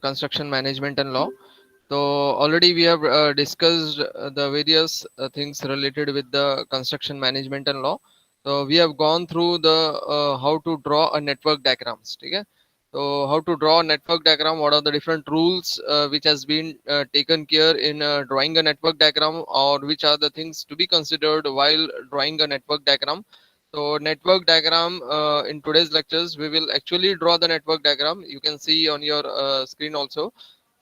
construction management and law. So already we have discussed the various things related with the construction management and law. So we have gone through the how to draw a network diagrams. Okay? So how to draw a network diagram? What are the different rules which has been taken care in drawing a network diagram, or which are the things to be considered while drawing a network diagram? So network diagram, in today's lectures we will actually draw the network diagram. You can see on your screen also.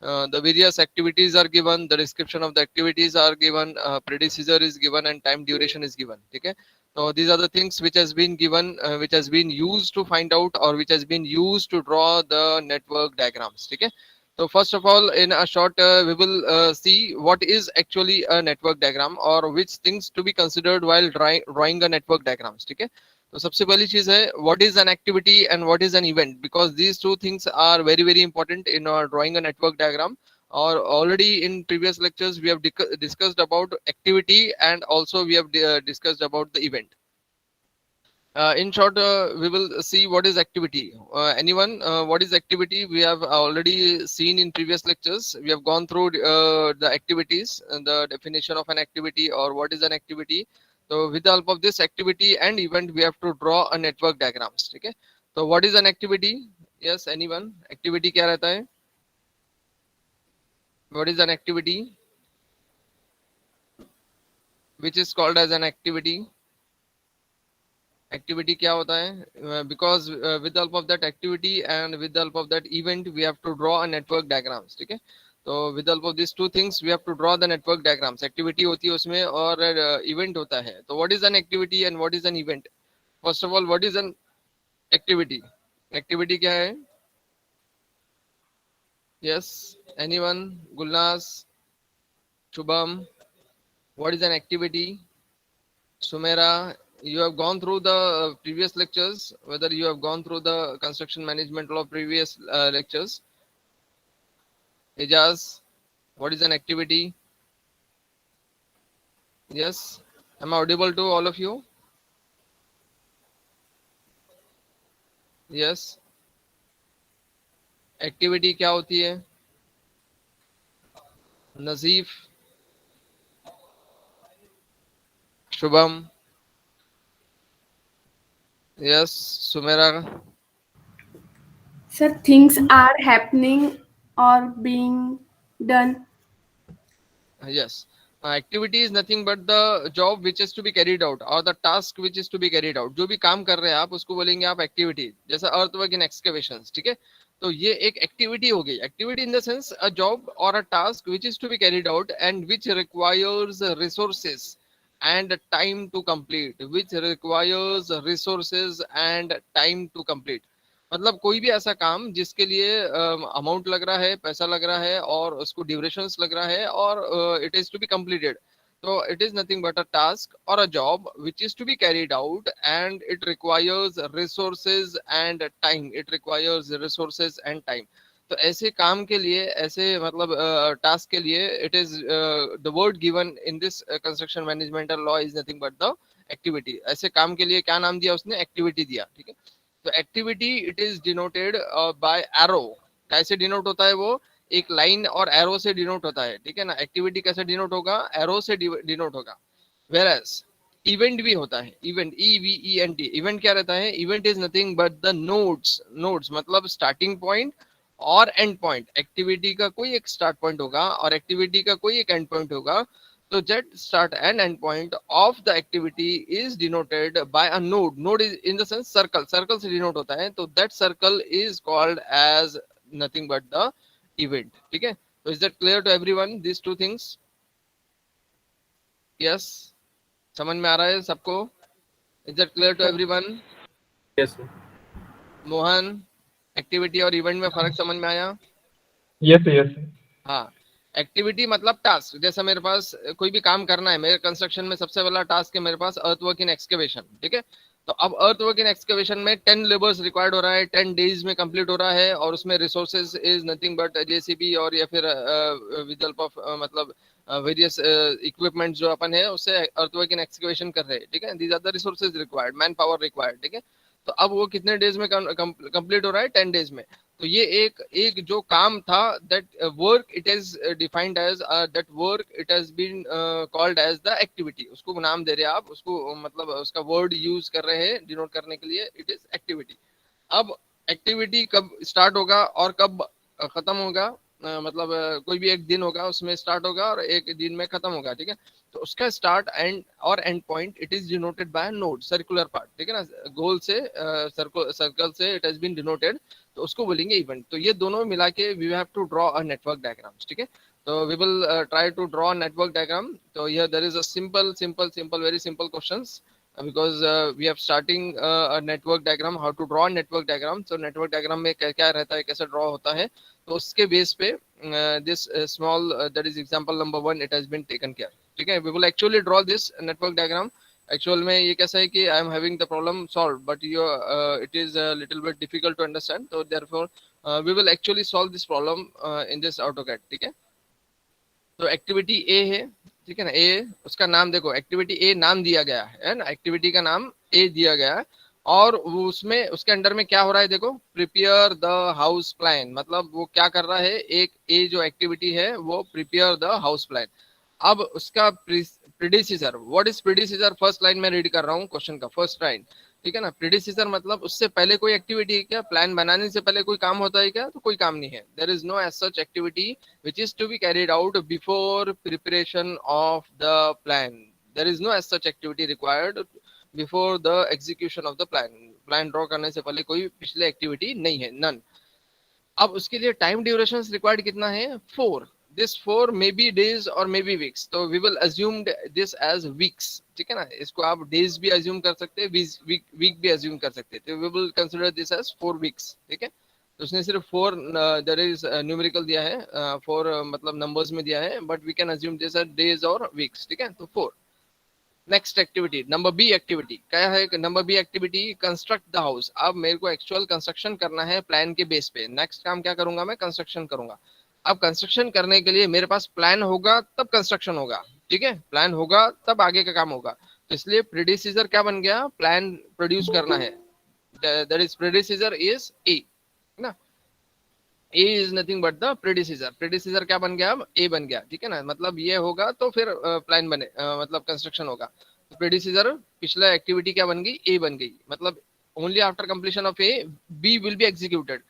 The various activities are given, the description of the activities are given, predecessor is given, and time duration is given. Okay, so these are the things which has been given, which has been used to find out, or which has been used to draw the network diagrams. Okay, so first of all, in a short, we will see what is actually a network diagram, or which things to be considered while drawing a network diagrams. Okay, तो सबसे पहली चीज है what is an activity and what is an event, because these two things are very important in drawing a network diagram. Or already in previous lectures we have discussed about activity, and also we have discussed about the event. In short, we will see what is activity. Anyone, what is activity? We have already seen in previous lectures. We have gone through the activities and the definition of an activity, or what is an activity. So with the help of this activity and event, we have to draw a network diagrams. Okay. So what is an activity? Yes, anyone? Activity क्या रहता है? What is an activity? Which is called as an activity? Activity क्या होता है? Because with the help of that activity and with the help of that event we have to draw a network diagrams. ठीक है, तो with the help of these two things we have to draw the network diagrams. Activity होती है उसमें, और event होता है. तो what is an activity and what is an event? First of all, what is an activity? Activity क्या है? Yes, anyone? Gulnaz, Shubham, what is an activity? Sumera, you have gone through the previous lectures, whether you have gone through the construction management law previous lectures. Ijaz, what is an activity? Yes, am I audible to all of you? Yes, activity क्या होती है? Nazif, Shubham, yes, Sumera, Sir, things are happening or being done. yes. Activity is nothing but the job which is to be carried out, or the task which is to be carried out. जो भी काम कर रहे हैं आप उसको बोलेंगे आप एक्टिविटी. जैसा अर्थवर्क इन एक्सकेवेशंस. ठीक है, तो ये एक एक्टिविटी हो गई. Activity in the sense a job और a task which is to be carried out and which requires resources and time to complete, which requires resources and time to complete. मतलब कोई भी ऐसा काम जिसके लिए अमाउंट लग रहा है, पैसा लग रहा है, और उसको ड्यूरेशंस लग रहा है, और it is to be completed. So it is nothing but a task or a job which is to be carried out, and it requires resources and time. It requires resources and time. तो ऐसे काम के लिए, ऐसे मतलब task के लिए, it is the word given in this construction managemental law is nothing but the activity. ऐसे काम के लिए क्या नाम दिया उसने? एक्टिविटी दिया. ठीक है, तो activity it is denoted bye arrow. कैसे डिनोट होता है वो? एक लाइन और एरो से डिनोट होता है. ठीक है ना, एक्टिविटी कैसे डिनोट होगा? एरो से डिनोट होगा. वेर एज इवेंट भी होता है. Event, EVENT. इवेंट क्या रहता है? Event is nothing but the nodes. Nodes मतलब स्टार्टिंग पॉइंट और एंड पॉइंट. एक्टिविटी का कोई एक स्टार्ट पॉइंट होगा और एक्टिविटी का कोई एक एंड पॉइंट होगा. So that start and end point of the activity is denoted by a node. Node is in the sense circle. Circle से denote होता है. तो that circle is called as nothing but the event. ठीक है, so is that clear to everyone? These two things. Yes, समझ में आ रहा है सबको? Is that clear to everyone? Yes, sir. Mohan, activity और इवेंट में फर्क समझ में आया? Yes, sir. Yes, sir. हाँ, एक्टिविटी मतलब टास्क. जैसा मेरे पास कोई भी काम करना है, मेरे कंस्ट्रक्शन में सबसे पहला टास्क है मेरे पास अर्थवर्क इन एक्सकेवेशन. ठीक है, तो अब अर्थवर्क इन एक्सकेवेशन में 10 लेबर्स रिक्वायर्ड हो रहा है, 10 डेज में कंप्लीट हो रहा है, और उसमें resources is nothing but JCB, और या फिर विद हेल्प ऑफ मतलब वेरियस इक्विपमेंट जो अपन है उससे अर्थवर्क इन एक्सकेवेशन कर रहे हैं. ठीक है, these are the resources required, man power required. ठीक है, तो अब वो कितने डेज में कंप्लीट हो रहा है? 10 डेज में. तो ये एक एक जो काम था, that work it is defined as, that work it has been called as the activity, उसको नाम दे रहे हैं आप उसको, मतलब उसका वर्ड यूज कर रहे हैं डिनोट करने के लिए, इट इज एक्टिविटी। अब एक्टिविटी कब स्टार्ट होगा और कब खत्म होगा, मतलब कोई भी एक दिन होगा उसमें स्टार्ट होगा और एक दिन में खत्म होगा, ठीक है। तो उसका स्टार्ट एंड और end point it is denoted bye node, circular part, ठीक है ना, गोल से सर्कल से इट हैज बीन डिनोटेड, तो उसको बोलेंगे इवेंट। तो ये दोनों मिला के we have to draw a network diagrams, ठीक है। तो we will try to draw network diagram. तो here there is a simple very simple questions, because we have starting a network diagram, how to draw a network diagram। so network diagram में क्या क्या रहता है, कैसे draw होता है, तो उसके बेस पे this small that is example number 1 it has been taken care, ठीक है। we will actually draw this network diagram। Actual में ये कैसा है कि I am having the problem solve, but you it is little bit difficult to understand, तो therefore we will actually solve this problem in this AutoCAD, ठीक है। तो activity ए है, ठीक है ना, ए, उसका नाम देखो, एक्टिविटी ए नाम दिया गया है ना, एक्टिविटी का नाम ए दिया गया है। और वो उसमें उसके अंडर में क्या हो रहा है देखो, प्रिपेयर द हाउस प्लान, मतलब वो क्या कर रहा है, एक ए जो एक्टिविटी है वो प्रिपेयर द हाउस प्लान। अब उसका प्रीडिसीजर, व्हाट इज प्रीडिसीजर, फर्स्ट लाइन में रीड कर रहा हूँ क्वेश्चन का फर्स्ट लाइन, ठीक है ना। प्रीडिसीजर मतलब उससे पहले कोई एक्टिविटी है क्या, प्लान बनाने से पहले कोई काम होता है क्या, तो कोई काम नहीं है। There is no as such activity which is to be carried out before preparation of the plan। there is no as such activity required before the execution of the plan draw करने से पहले कोई पिछले activity नहीं है, none। अब उसके लिए टाइम ड्यूरेशन रिक्वायर्ड कितना है, 4। दिस 4 मे बी डेज और मे बी वीक्स, तो we will assume this as weeks, ठीक है ना। इसको आप डेज भी अज्यूम कर सकते हैं, वीक भी अज्यूम कर सकते हैं, तो we will consider this as 4 weeks, ठीक है। तो उसने सिर्फ 4 देयर इज न्यूमेरिकल दिया है, 4 मतलब नंबर्स में दिया है, but we can assume this as days और वीक्स, ठीक है। तो 4। Next activity number B activity क्या है, number B activity construct the house. अब मेरे को एक्चुअल कंस्ट्रक्शन करना है प्लान के बेस पे, नेक्स्ट काम क्या करूंगा, मैं कंस्ट्रक्शन करूंगा। अब कंस्ट्रक्शन करने के लिए मेरे पास प्लान होगा तब कंस्ट्रक्शन होगा, ठीक है, प्लान होगा तब आगे का काम होगा। तो इसलिए प्रीडिसीजर क्या बन गया, प्लान प्रोड्यूस करना है, that is predecessor is A ना, A is nothing but the predecessor. Predecessor क्या बन गया, अब ए बन गया, ठीक है ना, मतलब ये होगा तो फिर प्लान बने, मतलब कंस्ट्रक्शन होगा। तो प्रेडिसीजर पिछला एक्टिविटी क्या बन गई, ए बन गई, मतलब only after completion of A B will be executed,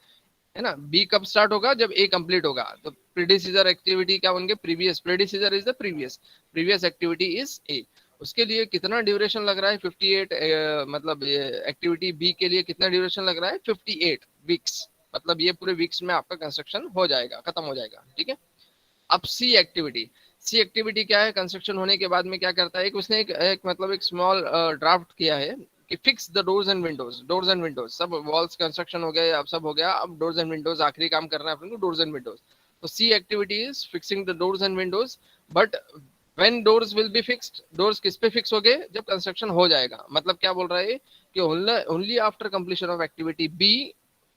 है ना। बी कब स्टार्ट होगा, जब ए कंप्लीट होगा। तो प्रेडिसीजर एक्टिविटी क्या बन गई, previous, predecessor is the previous, previous activity is a. उसके लिए कितना ड्यूरेशन लग रहा है, 58, मतलब एक्टिविटी बी के लिए कितना ड्यूरेशन लग रहा है, 58 वीक्स, मतलब ये पूरे वीक्स में आपका कंस्ट्रक्शन हो जाएगा, खत्म हो जाएगा, ठीक है। अब सी एक्टिविटी, सी एक्टिविटी क्या है, कंस्ट्रक्शन होने के बाद में क्या करता है, एक उसने एक मतलब एक स्मॉल ड्राफ्ट किया है कि fix the doors and Windows, doors and Windows, सब वॉल्स कंस्ट्रक्शन हो गए, अब सब हो गया, अब डोर्स एंड विंडोज आखिरी काम करना है अपन को, डोर्स एंड विंडोज। तो C activity is fixing the doors and windows, but when doors will be fixed, doors किस पे फिक्स हो गए, जब कंस्ट्रक्शन हो जाएगा। मतलब क्या बोल रहा है कि only after completion of activity B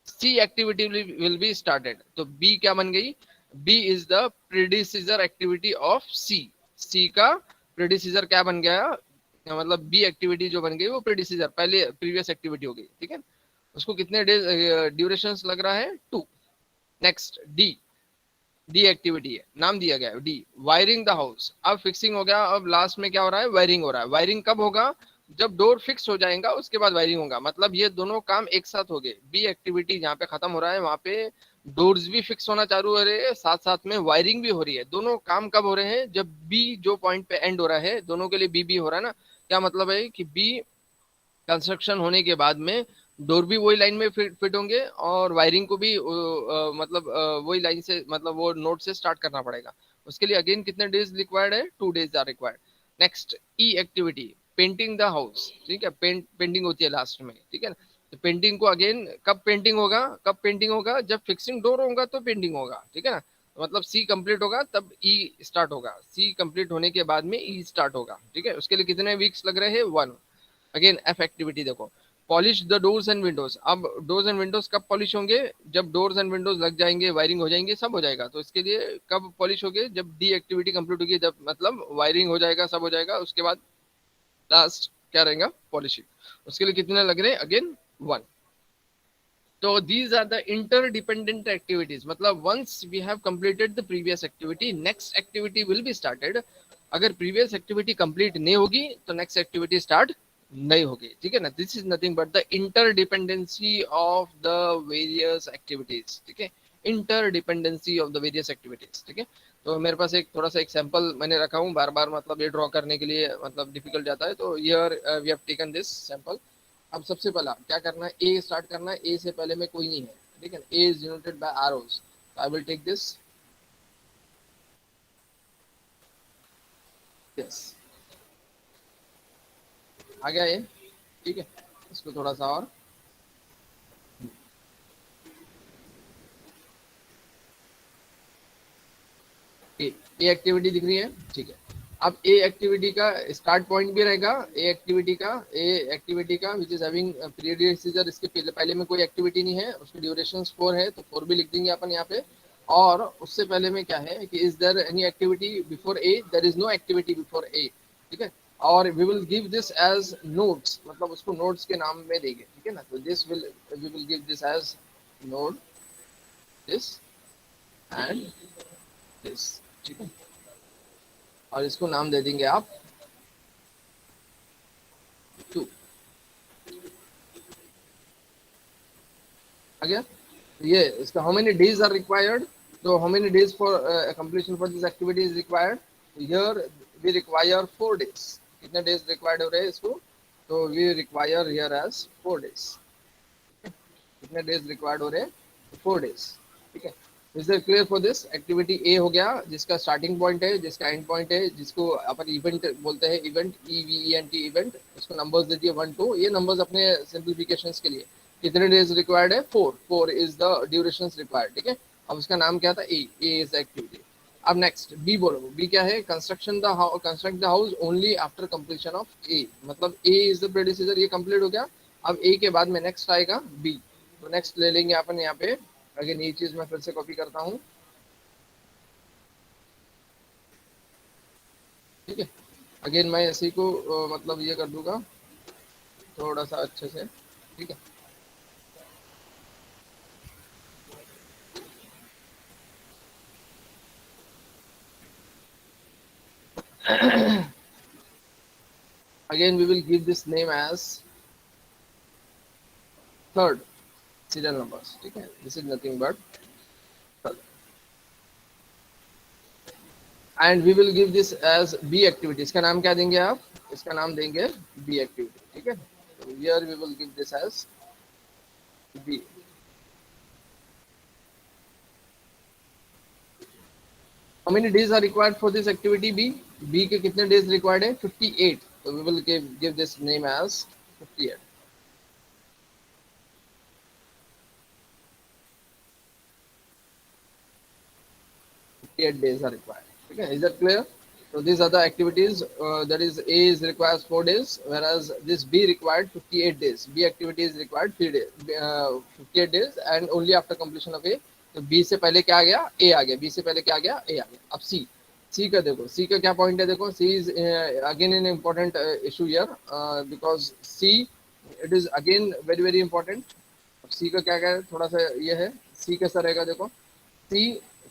C activity will be started. तो बी क्या बन गई, B is the predecessor activity of C, C का प्रीडिसीजर क्या बन गया, मतलब बी एक्टिविटी जो बन गई वो प्रीडिसीजर पहले प्रीवियस एक्टिविटी हो गई, ठीक है। उसको कितने डेज ड्यूरेशन लग रहा है, 2। नेक्स्ट डी, डी एक्टिविटी है, नाम दिया गया है डी, वायरिंग द हाउस। अब फिक्सिंग हो गया, अब लास्ट में क्या हो रहा है, वायरिंग हो रहा है। वायरिंग कब होगा, जब डोर फिक्स हो जाएगा उसके बाद वायरिंग होगा, मतलब ये दोनों काम एक साथ हो गए। बी एक्टिविटी जहाँ पे खत्म हो रहा है वहां पे डोर्स भी फिक्स होना चालू हो रहे हैं, साथ साथ में वायरिंग भी हो रही है। दोनों काम कब हो रहे हैं, जब बी जो पॉइंट पे एंड हो रहा है, दोनों के लिए बी हो रहा है ना। क्या मतलब है कि बी कंस्ट्रक्शन होने के बाद में डोर भी वही लाइन में फिट होंगे और वायरिंग को भी मतलब वही लाइन से, मतलब वो नोड से स्टार्ट करना पड़ेगा। उसके लिए अगेन कितने डेज रिक्वायर्ड है, 2 days are required. Next E activity, painting the house, ठीक है, पेंटिंग होती है लास्ट में, ठीक है ना। तो पेंटिंग को अगेन कब पेंटिंग होगा, कब पेंटिंग होगा, जब फिक्सिंग डोर होगा तो पेंटिंग होगा, ठीक है ना। मतलब सी कंप्लीट होगा तब ई स्टार्ट होगा, सी कंप्लीट होने के बाद में ई स्टार्ट होगा, ठीक है। उसके लिए कितने वीक्स लग रहे हैं, 1। अगेन एफ एक्टिविटी देखो, polish the doors and Windows. अब डोर्स एंड विंडोज कब पॉलिश होंगे, जब डोर्स एंड विंडोज लग जाएंगे, वायरिंग हो जाएंगे, सब हो जाएगा। तो इसके लिए कब पॉलिश होगे, जब डी एक्टिविटी कंप्लीट होगी, जब मतलब वायरिंग हो जाएगा, सब हो जाएगा, उसके बाद लास्ट क्या रहेगा, पॉलिशिंग। उसके लिए कितने लग रहे हैं, again 1। So these are the interdependent activities. मतलब once we have completed the previous activity, next activity will be started. अगर previous activity complete नहीं होगी तो next activity start नहीं होगी, ठीक है ना. This is nothing but the interdependency of the various activities, ठीक है. Interdependency of the various activities, ठीक है. तो मेरे पास एक थोड़ा सा एग्जांपल मैंने रखा हूँ, बार बार मतलब ये ड्रॉ करने के लिए मतलब डिफिकल्ट जाता है. तो here we have taken this sample. अब सबसे पहला क्या करना है, ए स्टार्ट करना है. ए से पहले में कोई नहीं है, ठीक है. A is denoted by arrows. I will take this. Yes, आ गया ए, ठीक है. इसको थोड़ा सा और ए एक्टिविटी दिख रही है, ठीक है. अब ए एक्टिविटी का स्टार्ट पॉइंट भी रहेगा. ए एक्टिविटी का which is having period seizure. इसके पहले में कोई एक्टिविटी नहीं है, उसकी ड्यूरेशन 4 है, तो 4 भी लिख देंगे अपन यहाँ पे. और उससे पहले में क्या है कि is there any activity before A. There is no activity before A, ठीक है. और we will give this as notes, मतलब उसको नोट्स के नाम में देंगे, ठीक है ना. तो this will we will give this as note this and this, ठीक है. और इसको नाम दे देंगे आप 2. आ गया. ये इसका how many days are required. तो how many days for completion for this activity is required. Here we require 4 days. कितने डेज रिक्वायर्ड हो रहे हैं इसको. तो we require here as 4 days. कितने डेज रिक्वायर्ड हो रहे हैं, 4 डेज, ठीक है. Is it clear for this. Activity A हो गया, जिसका स्टार्टिंग पॉइंट है, जिसका एंड पॉइंट है, जिसको अपन इवेंट बोलते हैं. Event, EVENT event. उसको नंबर्स दे दिए 1 2. ये नंबर्स अपने सिंप्लीफिकेशन के लिए. कितने डेज रिक्वायर्ड है, 4 इज द ड्यूरेशन रिक्वायर्ड, ठीक है. अब उसका नाम क्या था, ए इज एक्टिविटी. अब नेक्स्ट बी बोलो. बी क्या है, construct the house only after completion of A. मतलब ए इज द प्रेडिसेसर, ये कंप्लीट हो गया. अब ए के बाद में नेक्स्ट आएगा बी. तो नेक्स्ट ले लेंगे अपन यहाँ पे. अगेन ये चीज मैं फिर से कॉपी करता हूँ, ठीक है. अगेन मैं इसी को मतलब ये कर दूंगा थोड़ा सा अच्छे से, ठीक है. Again we will give this name as third serial numbers, ठीक है. This is nothing but third. And we will give this as B activity. इसका नाम क्या देंगे आप, इसका नाम देंगे बी एक्टिविटी, ठीक है. तो here we will give this as B. How many days are required for this activity B? B के कितने days required है, 58. So we will give this name as 58. 58 days are required. Okay, is that clear? So these are the activities. That is A is requires 4 days, whereas this B required 58 days. B activity is required 3 days, 58 days, and only after completion of A. तो B से पहले क्या आ गया, A आ गया. B से पहले क्या आ गया, A आ गया. अब C का देखो. C का क्या पॉइंट है, देखो. C is again an important issue here because C it is again very very important. C का क्या क्या है, थोड़ा सा ये है. C कैसा रहेगा, देखो. C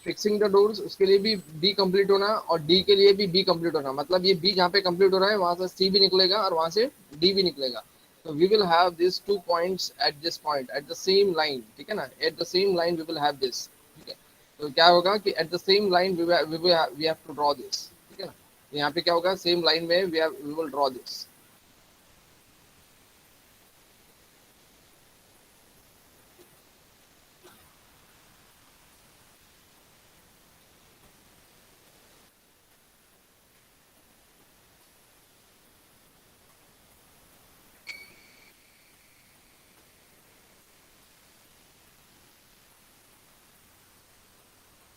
फिक्सिंग द डोर्स, उसके लिए भी बी कंप्लीट होना, और डी के लिए भी बी कंप्लीट होना. मतलब ये बी जहाँ पे कंप्लीट हो रहा है वहां से सी भी निकलेगा और वहां से डी भी निकलेगा. तो we will have this 2 points at this point at the same line, ठीक है ना. At the same line we will have this, ठीक है. तो क्या होगा कि at the same line we have to draw this, ठीक है ना. यहाँ पे क्या होगा, सेम लाइन में we will draw this.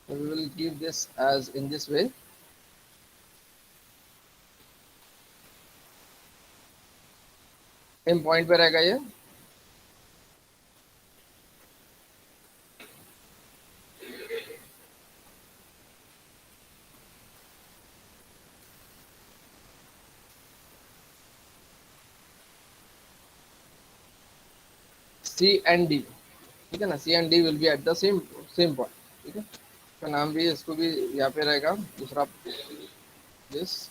So we will give this as in this way. Same point पे रहेगा ये. C and D. ठीक है ना, C and D will be at the same same point, ठीक है। इसका नाम भी, इसको भी यहाँ पे रहेगा दूसरा this.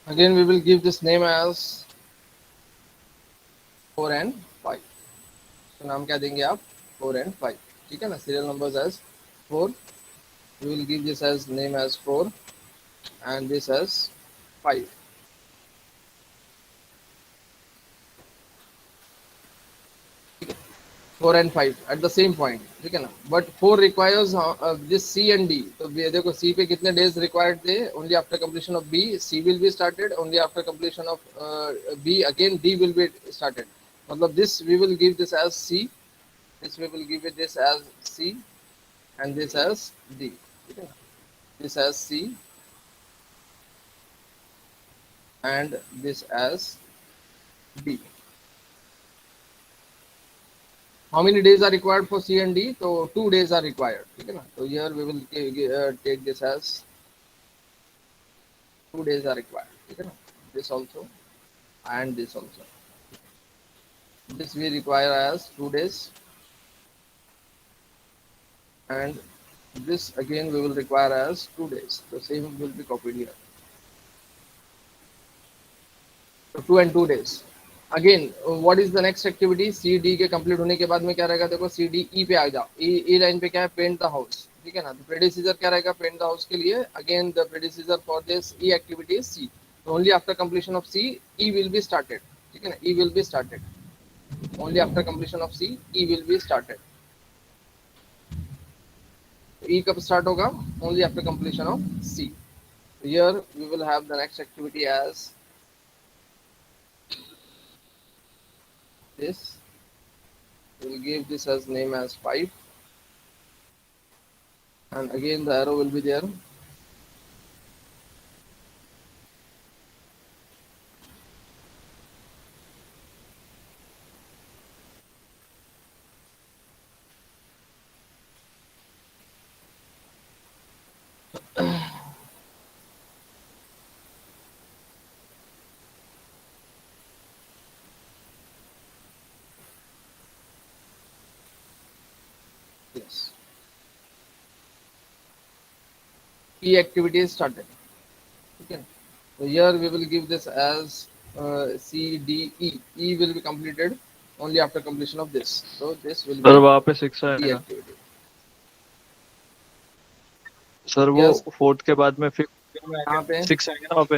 Again we will give this name as 4 and 5। तो नाम क्या देंगे आप, 4 and 5, ठीक है ना। Serial numbers as 4, we will give this as name as 4 and this as 5। 4 and 5 at the same point, ठीक है ना। But 4 requires this C and D। तो ये देखो C पे कितने days required थे, only after completion of B C will be started, only after completion of B again D will be started। मतलब this we will give this as C, this we will give it this as C and this as D, ठीक है ना। this as C and this as D। How many days are required for C and D? So 2 days are required, ठीक है ना। तो here we will take this as 2 days are required, ठीक है ना। this also and this also, this we require as 2 days and this again we will require as 2 days। So same will be copied here, so 2 and 2 days। Again what is the next activity, C D के complete होने के बाद में क्या रहेगा, देखो C D E पे आ जाओ। ई लाइन पे क्या है, पेंट द हाउस, ठीक है ना। तो प्रेडिसीजर क्या रहेगा पेंट द हाउस के लिए, again the predecessor for this E activity is C. Only after completion of C E will be started, ठीक है ना। E will be started only after completion of C, E will be started. E कब start होगा, only after completion of C. Here we will have the next activity as this, we will give this as name as 5 and again the arrow will be there। yes, E activity is started, ठीक है। so here we will give this as C D E, E will be completed only after completion of this, so this will be sir वहाँ पे 6 E आएगा activity। Sir, वो Yes, 4th के बाद में फिर यहाँ पे 6 आएगा ना वहाँ पे।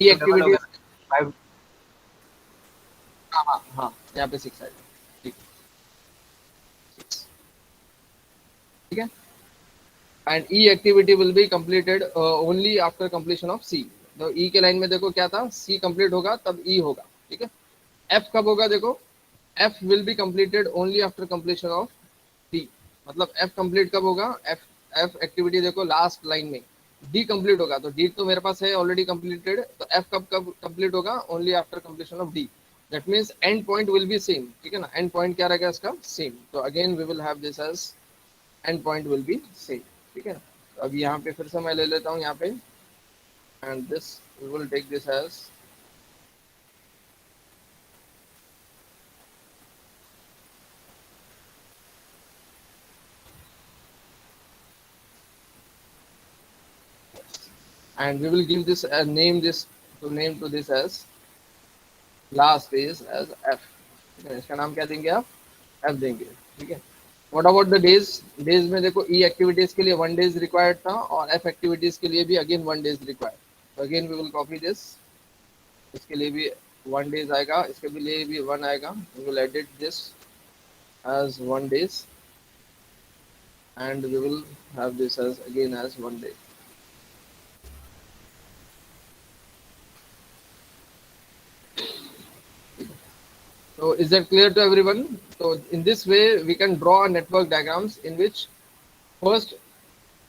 E activity हाँ हाँ हाँ, यहाँ पे 6 आएगा, ठीक ठीक है। and E activity will be completed only after completion of C। तो E के लाइन में देखो क्या था, C complete होगा तब E होगा, ठीक है। F कब होगा, देखो F will be completed only after completion of D। मतलब F complete कब होगा, F activity देखो लास्ट लाइन में D complete होगा, तो D तो मेरे पास है ऑलरेडी completed, तो F कब complete होगा, only after completion of D। that means end point will be same, ठीक है ना। end point क्या रहेगा इसका, same। तो again we will have this as end point will be same, ठीक है। तो अब यहाँ पे फिर से मैं ले लेता हूँ यहाँ पे and this we will take this as and we will give this name this to this as last is as F, ठीक है। इसका नाम क्या देंगे आप, F देंगे, ठीक है। What about the days, days में देखो E एक्टिविटीज के लिए 1 days रिक्वायर्ड था और F एक्टिविटीज के लिए भी अगेन 1 days रिक्वायर्ड। तो again we will copy this, इसके लिए भी 1 days आएगा, इसके भी लिए भी 1 आएगा। We will edit this as 1 days and we will have this as again as 1 day। So is that clear to everyone? So in this way we can draw a network diagrams in which first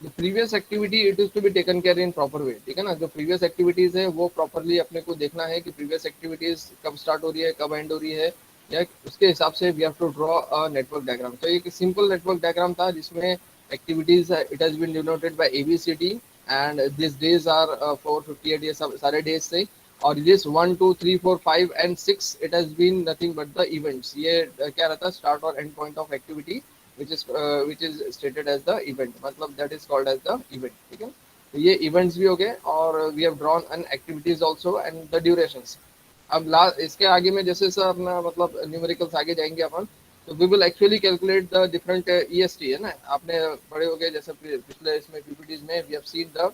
the previous activity it is to be taken care in proper way, ठीक है ना। जो previous activities है वो properly अपने को देखना है कि प्रीवियस एक्टिविटीज कब स्टार्ट हो रही है, कब एंड हो रही है, या उसके हिसाब से we have to draw a network diagram. तो एक सिंपल नेटवर्क डायग्राम था जिसमें activities it has been denoted by A B C D and this days are 458, ये सब सारे डेज थे। और this 1 2 3 4 5 and 6 it has been nothing but the events. ये क्या रहता है, स्टार्ट और end point of activity which is stated as the event, मतलब that is called as the event, ठीक है। तो ये events भी हो गए और we have drawn an activities also and the durations। अब लास्ट इसके आगे में जैसे सर अपना मतलब न्यूमेरिकल्स आगे जाएंगे अपन, तो we will actually calculate the different EST, है ना। आपने पढ़े हो गए जैसे पिछले इसमें पीपीटीज में we have seen the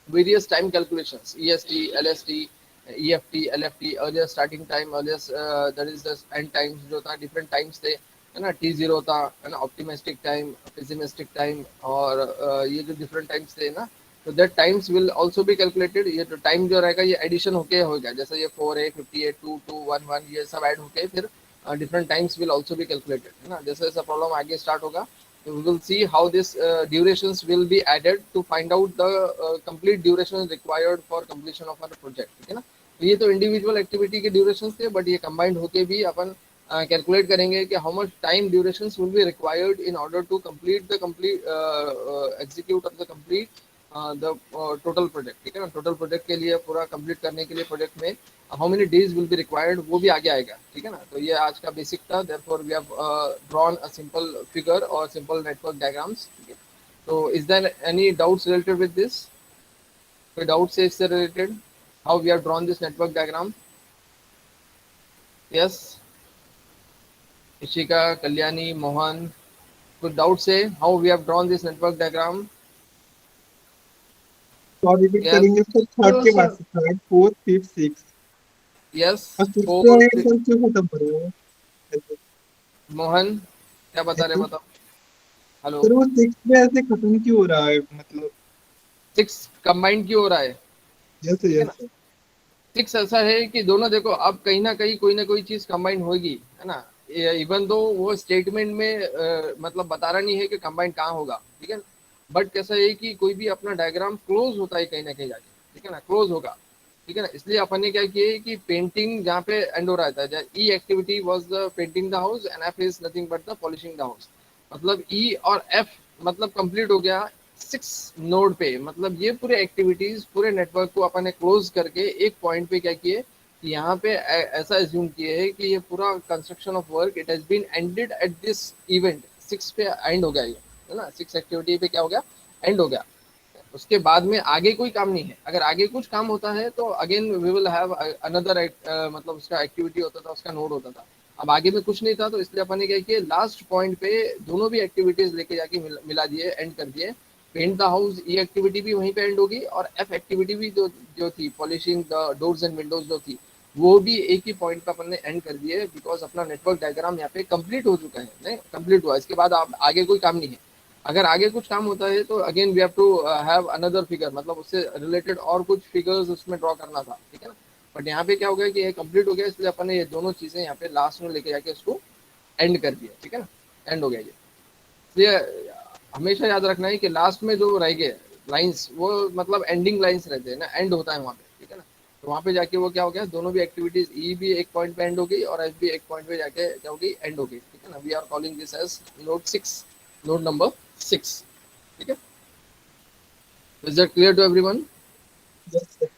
various time calculations, EST, LST, EFT, LFT, earlier starting time, earliest that is the end times जो था different times थे, है ना। T0 था, है ना, optimistic time, pessimistic time, और ये जो different times थे ना, तो that times will also be calculated। ये जो time जो रहेगा ये addition होके होगा, जैसे ये 4A, 58, 2, 2, 1, 1 ये सब ऐड होके फिर different times will also be calculated, है ना। जैसे जैसा प्रॉब्लम आगे स्टार्ट होगा, we will see how this durations will be added to find out the complete duration required for completion of our project, ठीक है ना। तो ये तो इंडिविजुअल एक्टिविटी के ड्यूरेशंस थे, बट ये कंबाइंड होके भी अपन कैलकुलेट करेंगे कि how much time durations will be required in order to complete the complete execute of the complete the total project, ठीक है ना। टोटल प्रोजेक्ट के लिए पूरा कंप्लीट करने के लिए प्रोजेक्ट में how many days will be required वो भी आगे आएगा, ठीक है ना। तो ये आज का बेसिक था। Therefore we have drawn a simple figure और सिंपल नेटवर्क डायग्राम्स, ठीक है। तो is there any doubts related with this? कोई डाउट्स है इससे related, how we have drawn this network diagram? Yes, Ishika, Kalyani, Mohan, कुछ डाउट्स है how we have drawn this network diagram? और रिपीट यस, करेंगे सर, थर्ड No, के बाद sir. से third fourth fifth six, yes, और सिक्स पे 4 सर क्यों खत्म हो रहे हैं? मोहन क्या बता रहे, बताओ। हेलो, सर वो सिक्स पे ऐसे खत्म क्यों हो रहा है, मतलब 6 कंबाइंड क्यों हो रहा है, जैसे ठीक है ना। जैसे 6 ऐसा है कि दोनों देखो, अब कहीं ना कहीं कोई ना कोई चीज कंबाइन होगी, है ना। इवन दो वो स्टेटमेंट में मतलब बता रहा नहीं है कि कंबाइन कहाँ होगा, ठीक है ना। बट कैसा है कि कोई भी अपना डायग्राम क्लोज होता है कहीं ना कहीं जाके, ठीक है ना, क्लोज होगा, ठीक है ना। इसलिए अपन ने क्या किया है कि पेंटिंग जहाँ पे एंड हो रहा था, E activity was the painting the house and F is nothing but the polishing the house, मतलब ई और एफ मतलब कंप्लीट हो गया 6 नोड पे। मतलब ये पूरे एक्टिविटीज पूरे नेटवर्क को अपन ने क्लोज करके एक पॉइंट पे क्या किए कि यहाँ पे ऐसा एज्यूम किए है कि ये पूरा construction of work it has been ended at this event. 6 पे एंड हो गया ये, है ना। 6 एक्टिविटी पे क्या हो गया, एंड हो गया। उसके बाद में आगे कोई काम नहीं है। अगर आगे कुछ काम होता है तो again we will have another मतलब उसका एक्टिविटी होता था, उसका नोड होता था। अब आगे में कुछ नहीं था, तो इसलिए अपन ने क्या किया, लास्ट पॉइंट पे दोनों भी एक्टिविटीज लेके जाके मिला दिए, एंड कर दिए। पेंट द हाउस ये एक्टिविटी भी वहीं पे एंड होगी, और एफ एक्टिविटी भी जो जो थी polishing the doors and Windows जो थी, वो भी एक ही पॉइंट पे अपन ने एंड कर दिए, बिकॉज अपना नेटवर्क डायग्राम यहाँ पे कंप्लीट हो चुका है, नहीं कंप्लीट हुआ। इसके बाद आप आगे कोई काम नहीं है। अगर आगे कुछ काम होता है तो again we have to have another figure, मतलब उससे रिलेटेड और कुछ फिगर्स उसमें ड्रॉ करना था, ठीक है ना। बट यहाँ पे क्या हो गया कि ये कंप्लीट हो गया, इसलिए अपन ने ये दोनों चीजें यहाँ पे लास्ट में लेके जाके उसको एंड कर दिया, ठीक है ना। एंड हो गया ये। इसलिए हमेशा याद रखना है कि लास्ट में जो रह गए लाइंस वो मतलब एंडिंग लाइंस रहते हैं ना, एंड होता है वहाँ पे, ठीक है ना। तो वहाँ पे जाके वो क्या हो गया, दोनों भी एक्टिविटीज ई भी एक पॉइंट पे एंड हो गई और एफ भी एक पॉइंट पे जाके क्या हो गई, एंड हो गई, ठीक है ना। We are calling this as node 6, node number 6, ठीक है। Is that clear to everyone? जैसे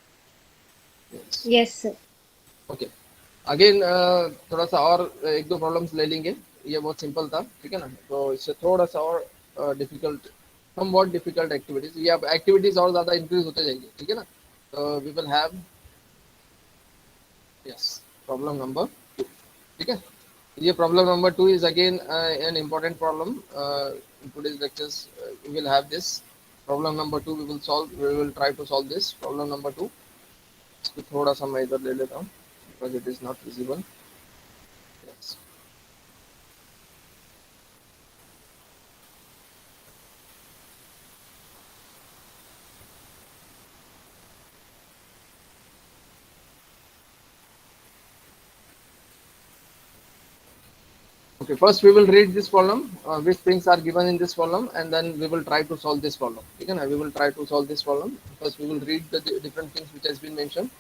Yes, sir. ओके, अगेन थोड़ा सा और एक दो प्रॉब्लम्स ले लेंगे। ये बहुत सिंपल था, ठीक है ना। तो इससे थोड़ा सा और difficult, somewhat difficult activities, ये अब एक्टिविटीज और ज्यादा इंक्रीज होते जाएंगे, ठीक है ना। तो we will have yes problem number 2, ठीक है। ये problem number 2 is again an important problem in today's lectures. We will have this problem number 2, we will try to solve this problem number 2। इसको थोड़ा सा मैं इधर ले लेता हूँ because it is not visible. Yes. Okay, first we will read this column, which things are given in this column, and then we will try to solve this column. ठीक है ना? We will try to solve this column. First we will read the different things which has been mentioned.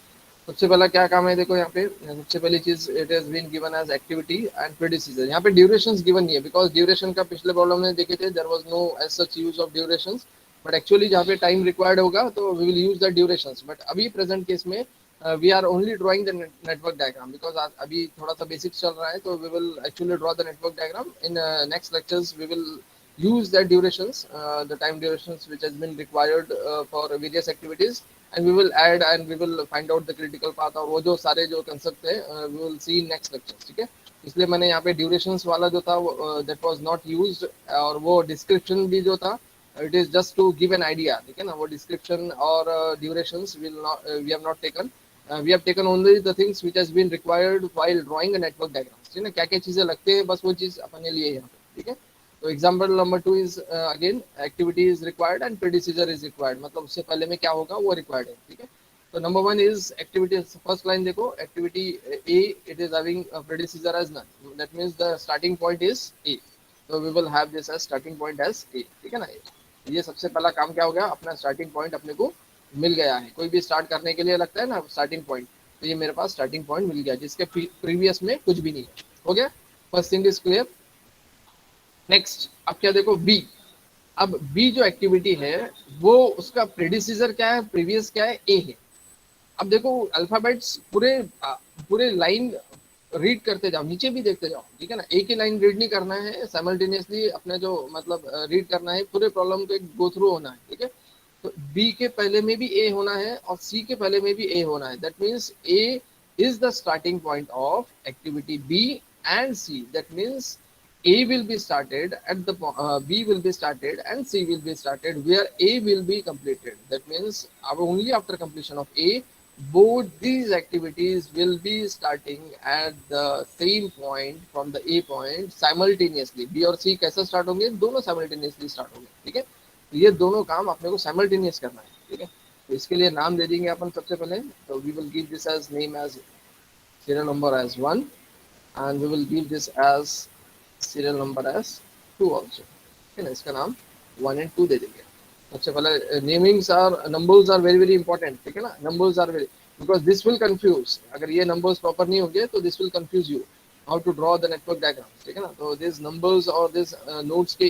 सबसे पहला क्या काम है, देखो यहाँ पे सबसे पहली चीज, it has been given as activity and predecessor. यहाँ पे ड्यूरेशंस गिवन नहीं है, बिकॉज ड्यूरेशन का पिछले प्रॉब्लम में देखे थे, there was no as such use of durations, but actually जहाँ पे टाइम रिक्वायर्ड होगा तो we will use the durations. But अभी प्रेजेंट केस में we are only drawing the network diagram because अभी थोड़ा सा basics चल रहा है, तो we will actually draw the network diagram. In next lectures we will use the durations, the time durations which has been required for various activities, and we will add and we will find out the critical path और वो जो सारे जो concept है we will see in next lectures. ठीक है, इसलिए मैंने यहाँ पे durations वाला जो था that was not used, और वो description भी जो था it is just to give an idea. ठीक है ना, वो description और durations will not we have not taken. We have taken only the things which has been required while drawing a network diagram. ठीक है ना, क्या क्या चीजें लगते हैं, बस वो चीज अपने लिए यहाँ पे. ठीक है, तो example number 2 is again activity is required and predecessor is required, मतलब उससे पहले में क्या होगा वो रिक्वायर्ड है. ठीक है, तो number 1 is activity. First line देखो, activity A it is having predecessor as none, that means the starting point is A, तो we will have this as starting point as A. ठीक है ना, ये सबसे पहला काम क्या हो गया, अपना स्टार्टिंग पॉइंट अपने को मिल गया है. कोई भी स्टार्ट करने के लिए लगता है ना स्टार्टिंग पॉइंट, तो ये मेरे पास स्टार्टिंग पॉइंट मिल गया जिसके प्रीवियस में कुछ भी नहीं है. हो गया, first thing is clear. Next अब क्या देखो, बी. अब बी जो एक्टिविटी है वो उसका प्रेडिसीजर क्या है, प्रीवियस क्या है, ए है. अब देखो अल्फाबेट्स पूरे लाइन रीड करते जाओ, नीचे भी देखते जाओ. ठीक है ना, एक ही लाइन रीड नहीं करना है, साइमल्टेनियसली अपने जो मतलब रीड करना है, पूरे प्रॉब्लम को गो थ्रू होना है. ठीक है, तो बी के पहले में भी ए होना है और सी के पहले में भी ए होना है. That means A is the starting point of activity B and C. That means A will be started at the B will be started and C will be started where A will be completed. That means only after completion of A, both these activities will be starting at the same point from the A point simultaneously. B और C कैसे start होंगे, दोनों simultaneously start होंगे. ठीक है, तो ये दोनों काम अपने को simultaneous करना है. ठीक है, तो इसके लिए नाम दे देंगे अपन सबसे पहले. तो we will give this as name as serial number as 1 and we will give this as serial number as 2 also. ठीक है ना, इसका नाम 1 and 2 दे देंगे. सबसे पहले namings are, numbers are very very important. ठीक है ना, numbers are very, because this will confuse. अगर ये नंबर्स प्रॉपर नहीं होंगे तो this will confuse you how to draw the network diagram. ठीक है ना, तो दिस नंबर्स और दिस नोट्स के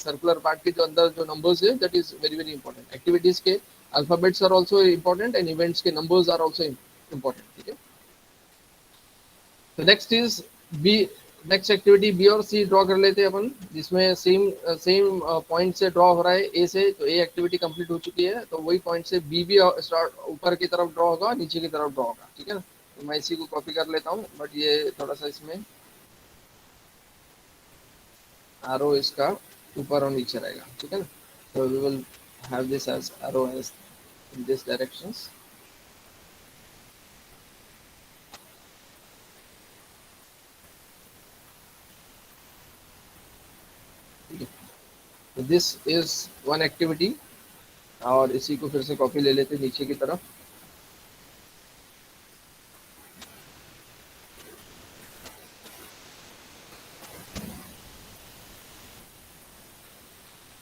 सर्कुलर पार्ट के जो अंदर जो नंबर्स है that is very very important. Activities के alphabets are also important and events के नंबर्स आर ऑल्सो इंपॉर्टेंट. ठीक है, तो next is B. Next activity B और सी ड्रॉ कर लेते हैं अपन, जिसमें सेम पॉइंट से ड्रॉ हो रहा है ए से, तो ए एक्टिविटी कंप्लीट हो चुकी है, तो वही पॉइंट से बी भी ऊपर की तरफ ड्रॉ होगा, नीचे की तरफ ड्रॉ होगा. ठीक है ना, तो मैं इसी को कॉपी कर लेता हूँ, बट ये थोड़ा सा इसमें एरो इसका ऊपर और नीचे रहेगा. ठीक है ना, तो we will have this as arrow as in this directions. This is one activity, और इसी को फिर से कॉपी ले लेते नीचे की तरफ.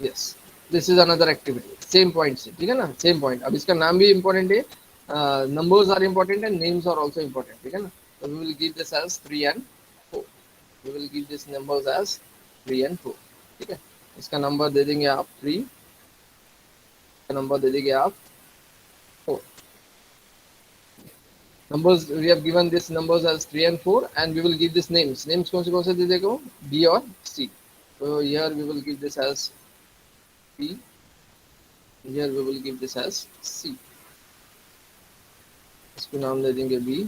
Yes, this is another activity, same point से. ठीक है ना, सेम पॉइंट. अब इसका नाम भी इंपॉर्टेंट है, numbers are important and names are also important. ठीक है ना, तो we will give this as 3 and 4. We will give this numbers as 3 and 4. ठीक है, इसका नंबर दे देंगे आप 3, नंबर दे देंगे आप 4. numbers we have given this numbers as 3 and 4 and we will give this names कौन से दे देगा, B और C. so here we will give this as B, here we will give this as C. इसको नाम दे देंगे B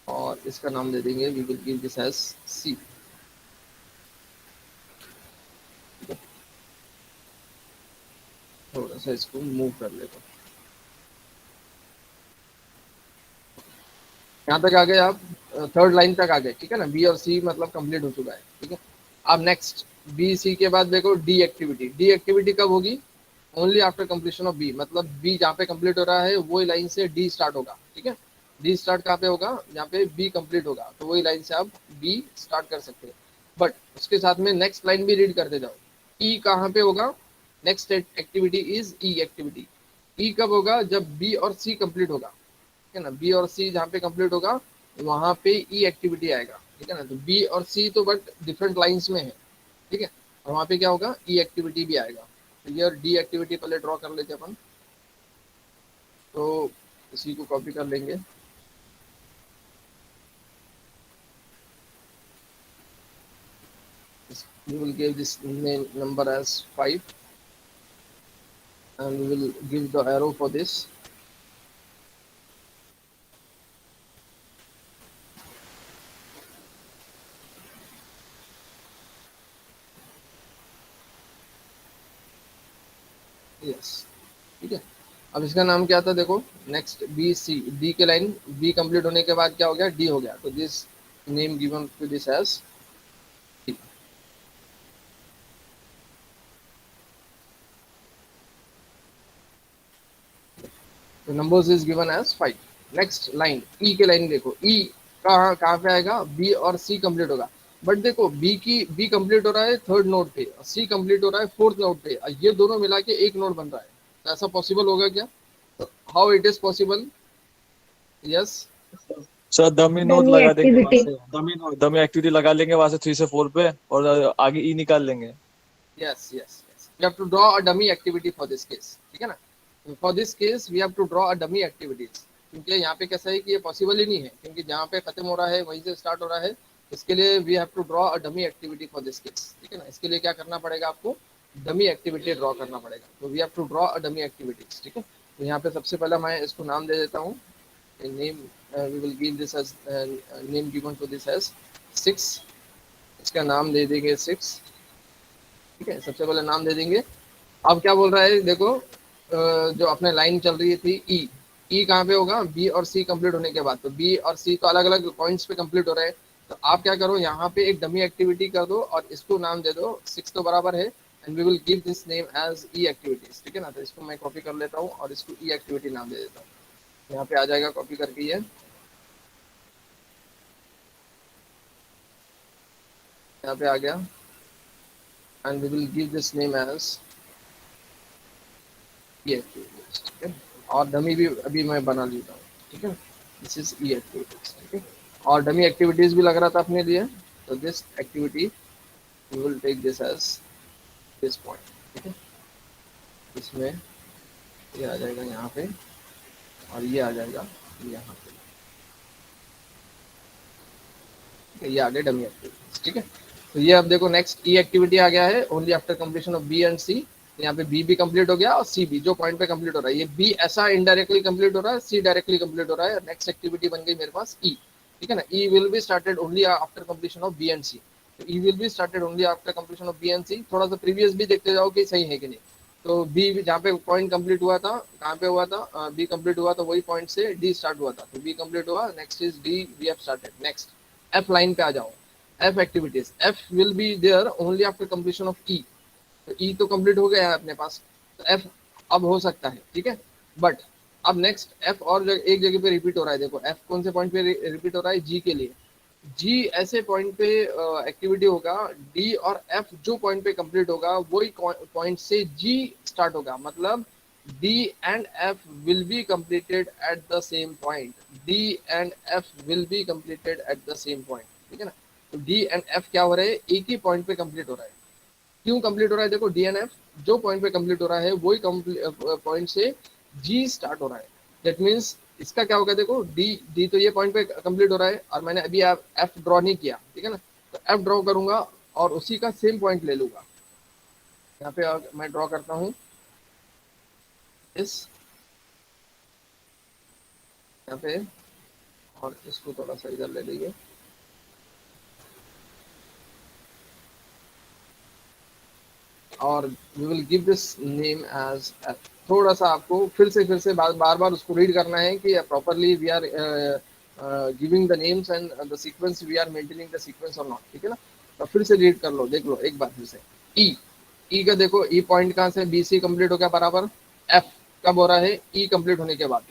और इसका नाम दे देंगे we will give this as C. थोड़ा सा इसको मूव कर लेते हैं. यहाँ तक आ गए आप, थर्ड लाइन तक आ गए. ठीक है ना, बी और सी मतलब कंप्लीट हो चुका है. ठीक है, अब नेक्स्ट बी सी के बाद देखो डी एक्टिविटी. डी एक्टिविटी कब होगी, only after completion of B, मतलब बी जहाँ पे कंप्लीट हो रहा है वही लाइन से डी स्टार्ट होगा. ठीक है, डी स्टार्ट कहाँ पे होगा, जहाँ पे बी कंप्लीट होगा, तो वही लाइन से आप बी स्टार्ट कर सकते हैं, बट उसके साथ में नेक्स्ट लाइन भी रीड करते जाओ। ई कहाँ पे होगा? Next activity is E activity. E कब होगा? जब बी और सी कंप्लीट होगा, ठीक है ना। बी और सी जहाँ पे कंप्लीट होगा वहां पे ई एक्टिविटी आएगा, ठीक है ना। तो बी और सी तो बट डिफरेंट लाइंस में है, ठीक है। और वहां पे क्या होगा? ई एक्टिविटी भी आएगा। तो ये डी एक्टिविटी पहले ड्रॉ कर लेते अपन, तो इसी को कॉपी कर लेंगे। We will give this name number as 5 and we will give the arrow for this. Yes, ठीक है। अब इसका नाम क्या था देखो, नेक्स्ट बी सी, डी के लाइन बी कंप्लीट होने के बाद क्या हो गया? डी हो गया। तो this name given to this as the numbers is given as 5। Next line E के लाइन देखो, ई कहाँ पे आएगा? बी और सी कंप्लीट होगा, बट देखो बी कंप्लीट हो रहा है थर्ड नोड पे, सी कंप्लीट हो रहा है फोर्थ नोड पे, ये दोनों मिला के एक नोड बन रहा है। तो ऐसा पॉसिबल होगा क्या? How it is possible? Yes sir dummy node Dummy लगा देंगे activity. डमी एक्टिविटी लगा लेंगे वहां से 3 से 4 पे, और आगे ई निकाल लेंगे। yes yes yes you have to draw a dummy activity for this case, ठीक है ना। for this case we have to draw a dummy activities, क्योंकि यहाँ पे कैसा है कि ये पॉसिबल ही नहीं है, क्योंकि जहाँ पे खत्म हो रहा है वहीं से स्टार्ट हो रहा है। इसके लिए we have to draw a dummy activity for this case, ठीक है ना। इसके लिए क्या करना पड़ेगा? आपको डमी एक्टिविटी ड्रॉ करना पड़ेगा। तो we have to draw a dummy activities, ठीक है। तो यहाँ पे सबसे पहला मैं इसको नाम दे देता हूँ। Name we will give this as name given to this as 6। इसका नाम दे देंगे 6, ठीक है। सबसे पहले नाम दे देंगे। अब क्या बोल रहा है देखो, जो अपने लाइन चल रही थी ई, ई कहाँ पे होगा? बी और सी कंप्लीट होने के बाद। तो बी और सी तो अलग अलग पॉइंट्स पे कंप्लीट हो रहे हैं, तो आप क्या करो, यहाँ पे एक डमी एक्टिविटी कर दो और इसको नाम दे दो 6 तो बराबर है, and we will give this name as E activities, ठीक है ना। तो इसको मैं कॉपी कर लेता हूँ और इसको ई एक्टिविटी नाम दे देता हूँ। यहाँ पे आ जाएगा कॉपी करके, ये यहाँ पे आ गया, and we will give this name as E activities, ठीक है। और डमी भी अभी मैं बना लेता हूँ, ठीक है। दिस इज ई एक्टिविटीज, ठीक है। और डमी एक्टिविटीज भी लग रहा था अपने लिए, तो this activity we will take this as this point, ठीक है। इसमें ये आ जाएगा यहाँ पे और ये आ जाएगा यहाँ पे, ठीक है। ये आ गए डमी एक्टिविटीज, ठीक है। तो ये अब देखो नेक्स्ट ई एक्टिविटी आ गया है, only after completion of B and C. यहाँ पे बी भी कंप्लीट हो गया और सी भी, जो पॉइंट पे कंप्लीट हो रहा है। ये बी ऐसा इनडायरेक्टली कंप्लीट हो रहा है, सी डायरेक्टली कंप्लीट हो रहा है। नेक्स्ट एक्टिविटी बन गई मेरे पास ई, ठीक है ना। E will be started only after completion of B and C. E will be started only after completion of B and C. थोड़ा सा प्रीवियस भी देखते जाओ कि सही है कि नहीं। तो बी जहाँ पे पॉइंट कंप्लीट हुआ था, कहाँ पे हुआ था? बी कंप्लीट हुआ था, वही पॉइंट से डी स्टार्ट हुआ था। तो बी कंप्लीट हुआ, next is D we have started. Next F line पे आ जाओ, F activities. F will be there only after completion of E. तो ई तो कंप्लीट हो गया है अपने पास, तो एफ अब हो सकता है, ठीक है। बट अब नेक्स्ट एफ और एक जगह पे रिपीट हो रहा है। देखो एफ कौन से पॉइंट पे रिपीट हो रहा है? जी के लिए। जी ऐसे पॉइंट पे एक्टिविटी होगा, डी और एफ जो पॉइंट पे कंप्लीट होगा वही पॉइंट से जी स्टार्ट होगा। मतलब D and F will be completed eight the same point. D and F will be completed eight the same point, ठीक है ना। तो डी एंड एफ क्या हो रहा है? एक ही पॉइंट पे कंप्लीट हो रहा है। क्यों कंप्लीट हो रहा है? देखो डी एन एफ जो पॉइंट पे कंप्लीट हो रहा है वही पॉइंट से जी स्टार्ट हो रहा है। दैट मीन्स इसका क्या होगा? देखो डी तो ये पॉइंट पे कंप्लीट हो रहा है और मैंने अभी एफ ड्रॉ नहीं किया, ठीक है ना। तो एफ ड्रॉ करूंगा और उसी का सेम पॉइंट ले लूंगा। यहाँ पे मैं ड्रॉ करता हूँ इस यहाँ पे, और इसको थोड़ा सा इधर ले लीजिए। और we will give this name as F. थोड़ा सा आपको फिर से बार बार उसको रीड करना है कि properly we are giving the names and the sequence, we are maintaining the sequence और नॉट, ठीक है ना। तो फिर से रीड कर लो, देख लो एक बार फिर से। ई का देखो, ई पॉइंट कहाँ से? बी सी कंप्लीट हो गया बराबर। एफ कब हो रहा है? ई कंप्लीट होने के बाद।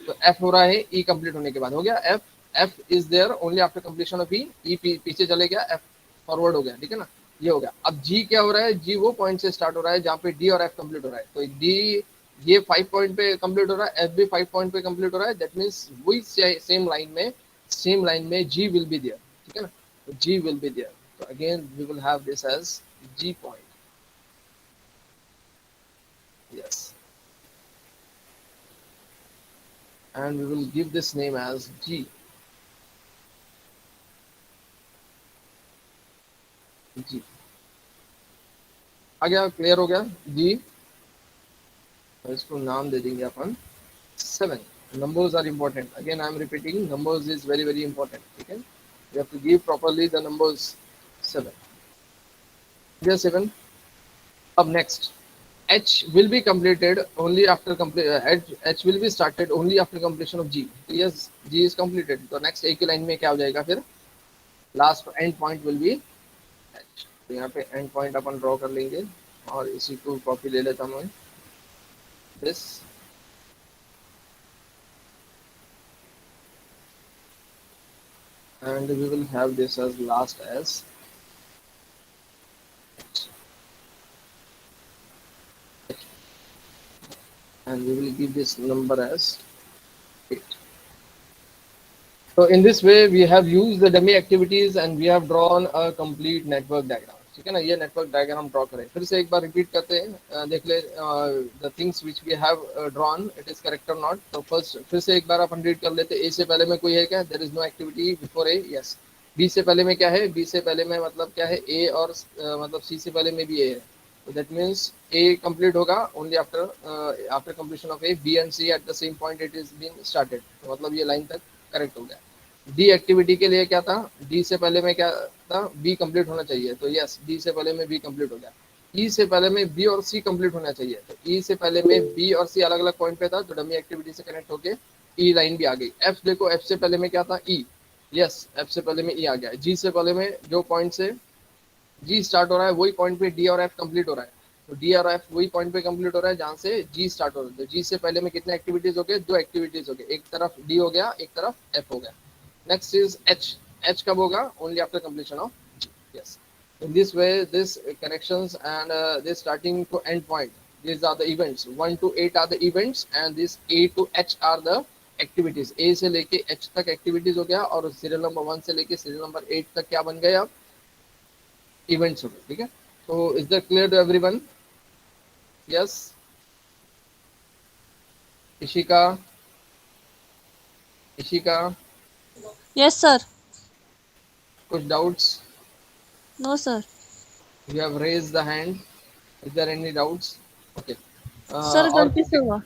तो एफ हो रहा है ई कंप्लीट होने के बाद, हो गया F. F is there only after completion of E पीछे चले गया, एफ फॉरवर्ड हो गया, ठीक है ना, ये हो गया। अब जी क्या हो रहा है, जी वो पॉइंट से स्टार्ट हो रहा है जहाँ पे डी और एफ कंप्लीट हो रहा है, तो डी ये 5 पॉइंट पे कंप्लीट हो रहा है, एफ भी 5 पॉइंट पे कंप्लीट हो रहा है, दैट मींस वही सेम लाइन में जी विल बी देयर, ठीक है ना, तो जी विल बी देयर, तो again we will have this as G point, yes, and we will give this name as G. G आ गया, क्लियर हो गया G, और इसको नाम दे देंगे अपन 7. Numbers are important. Again, I am repeating, numbers is very very important. Okay, you have to give properly the numbers 7. Here 7. Up next, H will be completed only after H will be started only after completion of G. So yes, G is completed. तो next एक ही line में क्या हो जाएगा फिर, last and point will be H. तो यहाँ पे एंड पॉइंट अपन ड्रॉ कर लेंगे और इसी को कॉपी ले लेता हूँ मैं, this. And we will have this as last as and we will give this number as 8. So in this way we have used the dummy activities and we have drawn a complete network diagram. ठीक है ना, ये network diagram draw करें, फिर से एक बार repeat करते हैं, देख ले the things which we have drawn it is correct और नॉट। तो फर्स्ट फिर से एक बार अपन रीड कर लेते हैं। ए से पहले में कोई है क्या, there is no activity before A, yes. B से पहले में क्या है, बी से पहले में मतलब क्या है, ए और मतलब सी से पहले में भी ए है, तो दैट मीन्स ए कंप्लीट होगा only after after completion of A, B and C at the same point it is been started, तो मतलब ये लाइन तक करेक्ट हो गया। डी एक्टिविटी के लिए क्या था, डी से पहले में क्या था, बी कंप्लीट होना चाहिए, तो यस डी से पहले में बी कंप्लीट हो गया। ई से पहले में बी और सी कंप्लीट होना चाहिए, तो ई से पहले में बी और सी अलग अलग पॉइंट पे था, तो डमी एक्टिविटी से कनेक्ट होके ई लाइन भी आ गई। एफ देखो, एफ से पहले में क्या था, ई, यस एफ से पहले में ई आ गया। जी से पहले में जो पॉइंट से जी स्टार्ट हो रहा है वही पॉइंट पे डी और एफ कंप्लीट हो रहा है, तो डी और एफ वही पॉइंट पे कंप्लीट हो रहा है जहाँ से जी स्टार्ट हो रहा है। तो जी से पहले में कितने एक्टिविटीज हो गए, 2 एक्टिविटीज हो गए, एक तरफ डी हो गया, एक तरफ एफ हो गया। Next is H. H कब होगा, only after completion of G. Yes. In this way, this connections and this starting to end point, these are the events. 1 to 8 are the events, and this A to H are the activities. A से लेके H तक activities हो गया, और serial number 1 से लेके serial number 8 तक क्या बन गए अब, events हो गए, ठीक है। तो is that clear to everyone? Yes. Ishika. Ishika. Yes, sir. कुछ doubts? No, sir. You have raised the hand. Is there any doubts? Okay. Sir, और गलती से हुआ।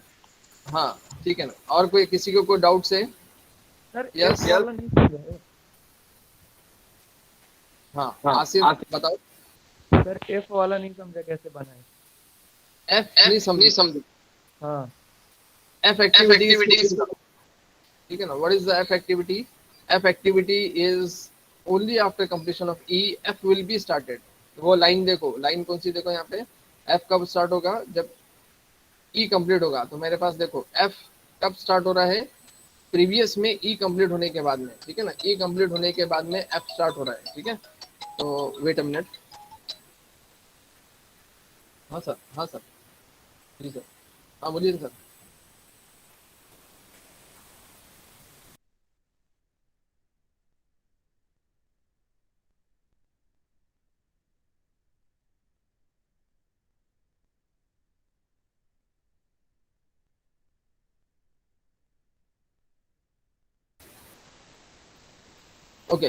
हाँ ठीक है ना, और कोई किसी को कोई डाउट है? सर Yes, F वाला नहीं समझा है। हाँ आसिफ बताओ। सर F वाला नहीं समझा कैसे बना है। एफ नहीं समझे। हाँ एफ एक्टिविटी, ठीक है ना। What is the F activity? F activity is only after completion of E, F will be started. वो लाइन देखो, लाइन कौन सी देखो यहाँ पे, एफ कब स्टार्ट होगा, जब ई कंप्लीट होगा। तो मेरे पास देखो एफ कब स्टार्ट हो रहा है, प्रीवियस में ई कंप्लीट होने के बाद में, ठीक है ना, ई कंप्लीट होने के बाद में एफ स्टार्ट हो रहा है, ठीक है। तो वेट अ मिनट, हाँ सर जी सर, हाँ बोलिए सर। ओके,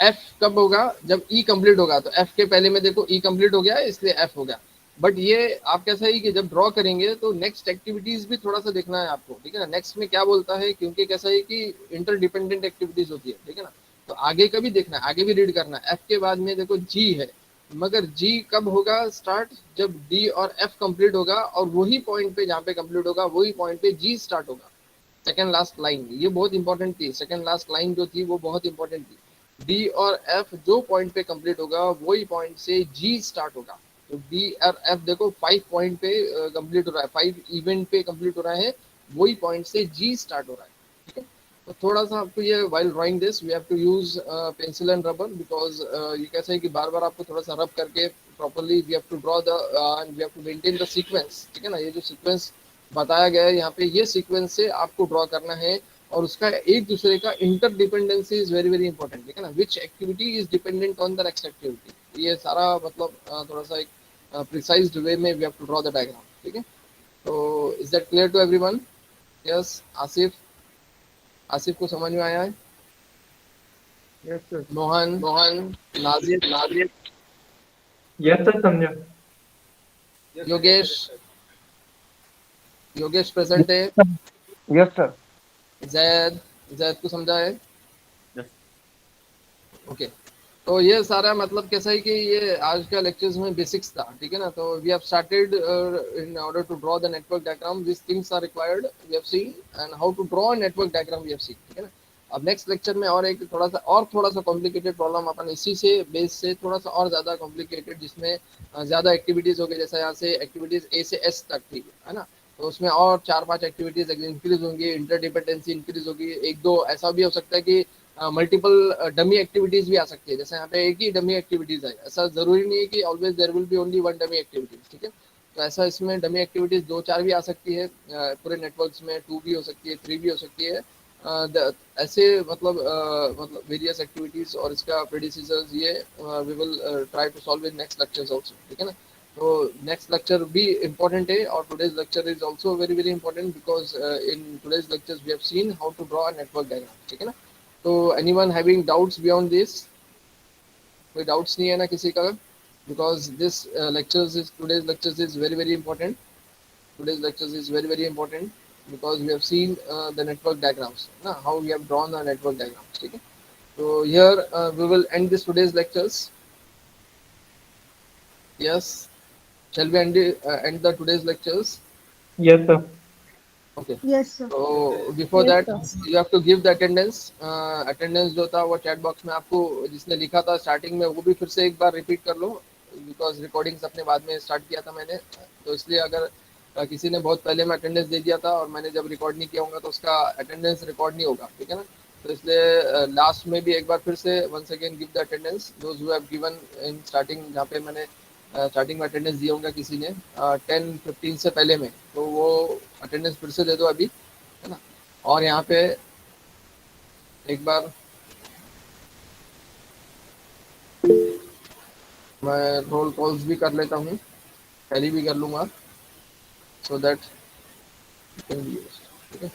एफ कब होगा, जब ई कंप्लीट होगा। तो एफ के पहले में देखो ई कंप्लीट हो गया है, इसलिए एफ हो गया। बट ये आप कैसा है कि जब ड्रॉ करेंगे तो नेक्स्ट एक्टिविटीज भी थोड़ा सा देखना है आपको, ठीक है ना। नेक्स्ट में क्या बोलता है, क्योंकि कैसा है कि इंटरडिपेंडेंट एक्टिविटीज होती है, ठीक है ना। तो आगे का भी देखना है, आगे भी रीड करना है। एफ के बाद में देखो जी है, मगर जी कब होगा स्टार्ट, जब डी और एफ कंप्लीट होगा, और वही पॉइंट पे जहाँ पे कंप्लीट होगा वही पॉइंट पे जी स्टार्ट होगा। सेकेंड लास्ट लाइन, ये बहुत इंपॉर्टेंट थी, सेकेंड लास्ट लाइन जो थी वो बहुत इंपॉर्टेंट थी। डी और एफ जो पॉइंट पे कंप्लीट होगा वही पॉइंट से जी स्टार्ट होगा। तो डी और एफ देखो 5 पॉइंट पे कंप्लीट हो रहा है, 5 इवेंट पे कंप्लीट हो रहा है, वही पॉइंट से जी स्टार्ट हो रहा है, ठीक है। तो थोड़ा सा आपको ये while drawing this we have to use pencil and rubber because ये कैसा है कि बार बार आपको थोड़ा सा रब करके properly we have to draw the and we have to maintain the sequence, ठीक है ना। ये जो sequence बताया गया है यहाँ पे, ये sequence से आपको draw करना है और उसका एक दूसरे का interdependency is very very important, ठीक है ना। which activity is dependent on the next activity, ये सारा मतलब थोड़ा सा एक precise way में we have to draw the diagram, ठीक है। तो is that clear to everyone? Yes, Asif को समझ में आया है? Yes sir. Mohan, Nazir, yes sir, समझा। योगेश प्रेजेंट है? Yes sir. जैद को समझा है? ओके। तो ये सारा मतलब कैसा है कि ये आज का लेक्चर्स में बेसिक्स था, ठीक है ना। तो we have started in order to draw the network diagram, this things are required, we have seen and how to draw a network diagram we have seen, ठीक है ना। अब नेक्स्ट लेक्चर में और एक थोड़ा सा कॉम्प्लिकेटेड प्रॉब्लम अपन इसी से बेस से थोड़ा सा और ज्यादा कॉम्प्लिकेटेड, जिसमें ज्यादा एक्टिविटीज हो गई, जैसे यहाँ से एक्टिविटीज ए से एस तक थी, है ना। तो उसमें और 4-5 एक्टिविटीज इंक्रीज होंगी, इंटरडिपेंडेंसी इंक्रीज होगी, एक दो ऐसा भी हो सकता है कि मल्टीपल डमी एक्टिविटीज भी आ सकती है। जैसे यहाँ पे एक ही डमी एक्टिविटीज है, ऐसा जरूरी नहीं है कि always there will be only one dummy activities, ठीक है। तो ऐसा इसमें डमी एक्टिविटीज 2-4 भी आ सकती है, पूरे नेटवर्क्स में 2 भी हो सकती है, 3 भी हो सकती है, ऐसे मतलब वेरियस एक्टिविटीज और इसका प्रेडिसेसर्स, ये we will try to solve in next lectures also, ठीक है ना। तो नेक्स्ट लेक्चर भी इम्पोर्टेंट है और today's lecture is also very very important because in today's lectures we have seen how to draw a network diagram, ठीक है ना। तो anyone having doubts beyond this? कोई doubts नहीं है ना किसी का? Because this today's lectures is very very important. Today's lectures is very very important because we have seen the network diagrams, na, how we have drawn the network diagrams, ठीक है। So here we will end this today's lectures. Yes, shall we end the today's lectures? Yes sir. Okay. Yes, sir. So before Yes, that sir. you have to give the attendance. Attendance जो था वो chat box में आपको जिसने लिखा था starting में, वो भी फिर से एक बार रिपीट कर लो बिकॉज रिकॉर्डिंग्स अपने बाद में स्टार्ट किया था मैंने, तो इसलिए अगर किसी ने बहुत पहले में अटेंडेंस दे दिया था और मैंने जब रिकॉर्ड नहीं किया होगा तो उसका अटेंडेंस रिकॉर्ड नहीं होगा, ठीक है ना। तो इसलिए लास्ट में भी एक बार फिर से once again give the attendance those who have given in starting, जहाँ पे मैंने स्टार्टिंग में अटेंडेंस दिया होगा किसी ने 10-15 से पहले में, तो वो अटेंडेंस फिर से दे दो अभी, है ना। और यहाँ पे एक बार मैं रोल कॉल्स भी कर लेता हूँ, टैली भी कर लूँगा सो दैट ठीक है।